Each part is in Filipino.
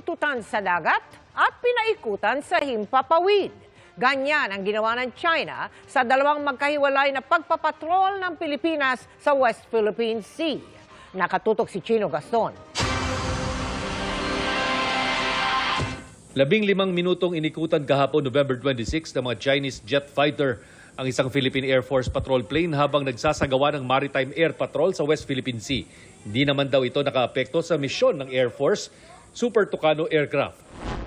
pinuntutan sa dagat at pinaikutan sa himpapawid. Ganyan ang ginawa ng China sa dalawang magkahiwalay na pagpapatrol ng Pilipinas sa West Philippine Sea. Nakatutok si Chino Gaston. 15 minutong inikutan kahapon November 26 ng mga Chinese jet fighter ang isang Philippine Air Force patrol plane habang nagsasagawa ng maritime air patrol sa West Philippine Sea. Hindi naman daw ito nakaapekto sa misyon ng Air Force Super Tucano aircraft.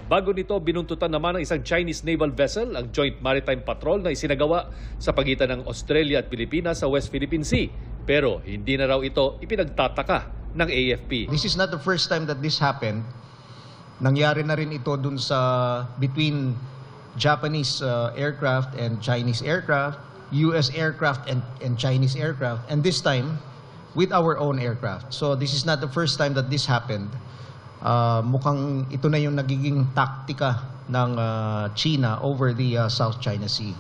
Bago nito, binuntutan naman ng isang Chinese naval vessel ang Joint Maritime Patrol na isinagawa sa pagitan ng Australia at Pilipinas sa West Philippine Sea. Pero hindi na raw ito ipinagtataka ng AFP. This is not the first time that this happened. Nangyari na rin ito dun sa between Japanese aircraft and Chinese aircraft, US aircraft and Chinese aircraft, and this time with our own aircraft. So this is not the first time that this happened. Mukhang ito na yung nagiging taktika ng China over the South China Sea.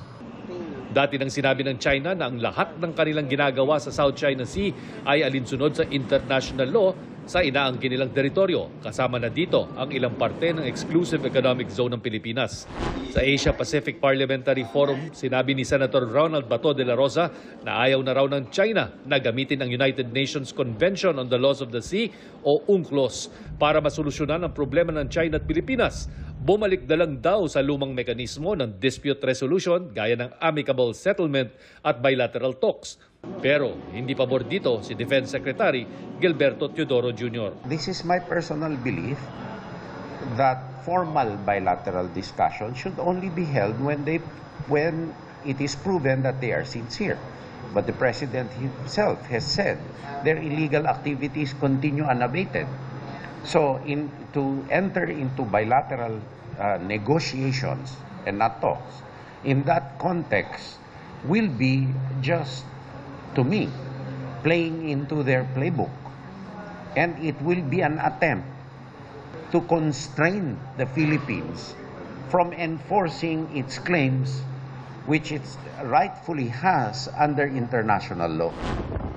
Dati nang sinabi ng China na ang lahat ng kanilang ginagawa sa South China Sea ay alinsunod sa international law sa inaangkin nilang teritoryo. Kasama na dito ang ilang parte ng Exclusive Economic Zone ng Pilipinas. Sa Asia Pacific Parliamentary Forum, sinabi ni Senator Ronald Bato de la Rosa na ayaw na raw ng China na gamitin ang United Nations Convention on the Laws of the Sea o UNCLOS para masolusyonan ang problema ng China at Pilipinas. Bumalik na lang daw sa lumang mekanismo ng dispute resolution gaya ng amicable settlement at bilateral talks. Pero hindi pabor dito si Defense Secretary Gilberto Teodoro Jr. This is my personal belief that formal bilateral discussion should only be held when it is proven that they are sincere. But the President himself has said their illegal activities continue unabated. So to enter into bilateral negotiations and not talks, in that context will be just, to me, playing into their playbook. And it will be an attempt to constrain the Philippines from enforcing its claims which it rightfully has under international law.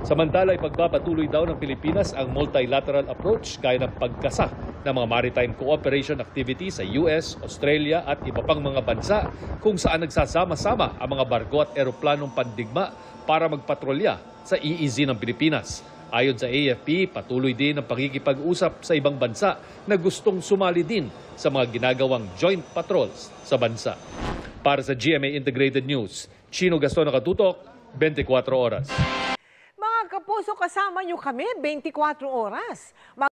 Samantala, ipagpapatuloy daw ng Pilipinas ang multilateral approach gaya ng pagkasa ng mga maritime cooperation activities sa US, Australia at iba pang mga bansa kung saan nagsasama-sama ang mga barko at eroplanong pandigma para magpatrolya sa EEZ ng Pilipinas. Ayon sa AFP, patuloy din ang pakikipag-usap sa ibang bansa na gustong sumali din sa mga ginagawang joint patrols sa bansa. Para sa GMA Integrated News, Chino Gaston, nakatutok, 24 oras. Mga kapuso, kasama nyo kami 24 oras.